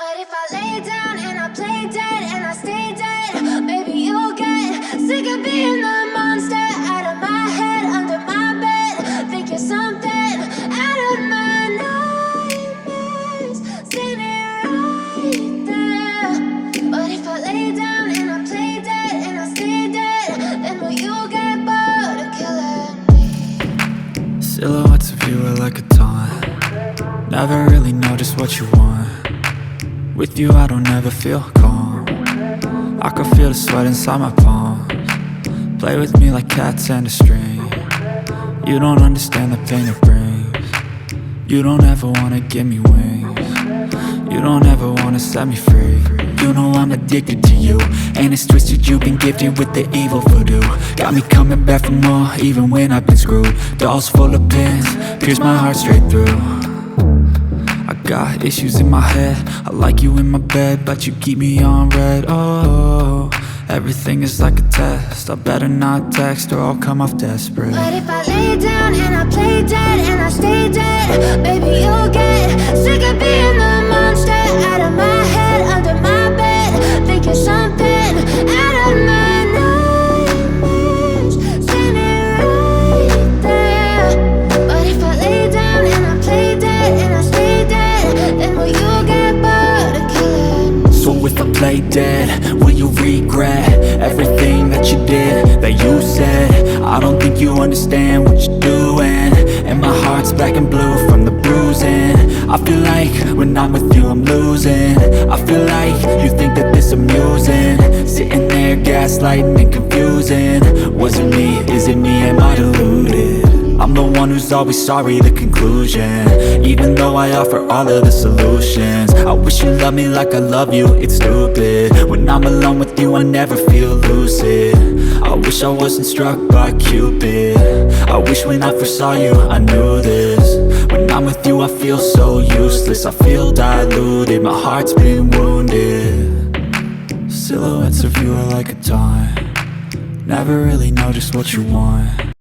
What if I lay down and I play dead and I stay dead? Baby, you'll get sick of being the monster out of my head, under my bed. Think you're something out of my nightmares, standing right there. What if I lay down and I play dead and I stay dead? Then will you get bored of killing me? Silhouettes of you are like a taunt. Never really know just what you want. With you I don't ever feel calm. I can feel the sweat inside my palms. Play with me like cats and a string. You don't understand the pain it brings. You don't ever wanna give me wings. You don't ever wanna set me free. You know I'm addicted to you, and it's twisted, you've been gifted with the evil voodoo. Got me coming back for more, even when I've been screwed. Dolls full of pins, pierce my heart straight through. I got issues in my head, I like you in my bed, but you keep me on red. Oh, everything is like a test. I better not text or I'll come off desperate. What if I lay down and I play dead and I stay dead? Baby, you'll get sick of being the monster out of my head, under my bed. Think you're something out of my nightmares, standing right there. What if I lay down and I play dead and I stay dead? Then will you get bored of killing me? So if I play dead, will you regret everything that you did, that you said? I don't think you understand what you're doing, and my heart's black and blue from the bruising. I feel like when I'm with you I'm losing. I feel like you think that this amusing, sitting there gaslighting and confusing. Was it me? Is it me? Am I deluded? I'm the one who's always sorry, the conclusion, even though I offer all of the solutions. I wish you loved me like I love you, it's stupid. When I'm alone with you I never feel lucid. I wish I wasn't struck by Cupid. I wish when I first saw you I knew this. When I'm with you I feel so useless, I feel diluted, my heart's been wounded. Silhouettes of you are like a taunt. Never really know just what you want.